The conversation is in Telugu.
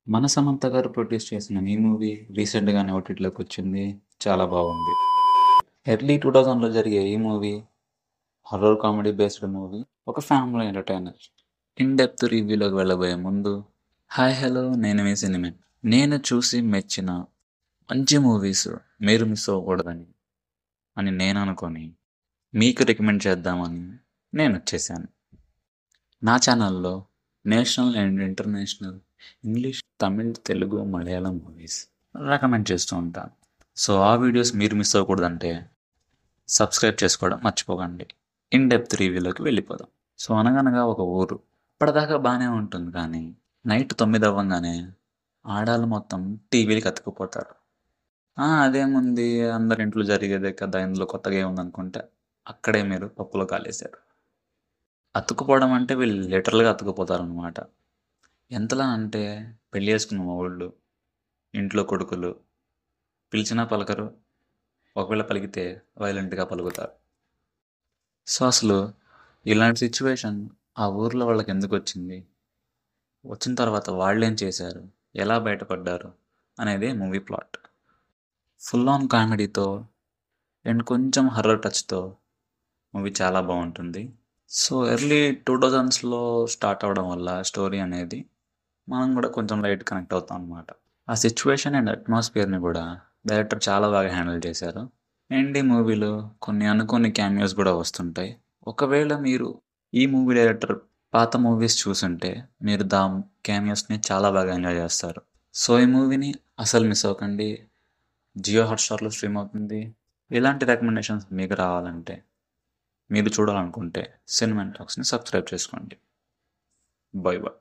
మన సమంత గారు ప్రొడ్యూస్ చేసిన ఈ మూవీ రీసెంట్‌గానే ఓటీటీలోకి వచ్చింది. చాలా బాగుంది. ఎర్లీ 2000లో జరిగే ఈ movie horror comedy based movie. ఒక ఫ్యామిలీ ఎంటర్‌టైనర్. ఇన్ డెప్త్ రివ్యూలోకి వెళ్ళబోయే ముందు హాయ్ హలో నేను మీ సినిమన్. నేను చూసి మెచ్చిన మంచి మూవీస్ మీరు మిస్ అవ్వకూడదని నేను అనుకొని మీకు రికమెండ్ చేద్దామని నేనొచ్చేసాను. నా ఛానల్‌లో national and international English, Tamil, Telugu, Malayalam movies recommend చేస్తూ ఉంటాను. సో ఆ వీడియోస్ మీరు మిస్ అవ్వకూడదంటే సబ్స్క్రైబ్ చేసుకోవడం మర్చిపోకండి. ఇన్ డెప్త్ రివ్యూలోకి వెళ్ళిపోదాం. సో అనగనగా ఒక ఊరు. ఇప్పటిదాకా బాగానే ఉంటుంది కానీ నైట్ 9 అవ్వంగానే ఆడాళ్ళు మొత్తం టీవీలకి అతుక్కుపోతారు. అదేముంది అందరి ఇంట్లో జరిగేదే కదా, ఇందులో కొత్తగా ఏముందనుకుంటే అక్కడే మీరు పప్పులో కాలేశారు. అతుక్కుపోవడం అంటే వీళ్ళు లిటరల్‌గా అతుక్కుపోతారనమాట. ఎంతలా అంటే పెళ్లి చేసుకున్న మొగుళ్ళు, ఇంట్లో కొడుకులు పిలిచినా పలకరు. ఒకవేళ పలికితే వైలెంట్‌గా పలుకుతారు. సో అసలు ఇలాంటి సిచ్యువేషన్ ఆ ఊర్లో వాళ్ళకెందుకొచ్చింది? వచ్చిన తర్వాత వాళ్ళేం చేశారు? ఎలా బయటపడ్డారు? అనేదే మూవీ ప్లాట్. ఫుల్ ఆన్ కామెడీతో అండ్ కొంచెం హర్రర్ టచ్‌తో మూవీ చాలా బావుంటుంది. సో ఎర్లీ 2000స్‌లో స్టార్ట్ అవ్వడం వల్ల స్టోరీ అనేది మనం కూడా కొంచెం లైట్ కనెక్ట్ అవుతాం అనమాట. ఆ సిచ్యువేషన్ అండ్ అట్మాస్ఫియర్‌ని కూడా డైరెక్టర్ చాలా బాగా హ్యాండిల్ చేశారు. అండ్ ఈ మూవీలో కొన్ని అనుకోని క్యామియోస్ కూడా వస్తుంటాయి. ఒకవేళ మీరు ఈ మూవీ డైరెక్టర్ పాత మూవీస్ చూసుంటే మీరు క్యామియోస్‌ని చాలా బాగా ఎంజాయ్ చేస్తారు. సో ఈ మూవీని అసలు మిస్ అవ్వకండి. జియో హాట్‌స్టార్‌లో స్ట్రీమ్ అవుతుంది. ఇలాంటి రికమెండేషన్స్ మీకు రావాలంటే, మీరు చూడాలనుకుంటే సినిమా టాక్స్‌ని సబ్స్క్రైబ్ చేసుకోండి. By by.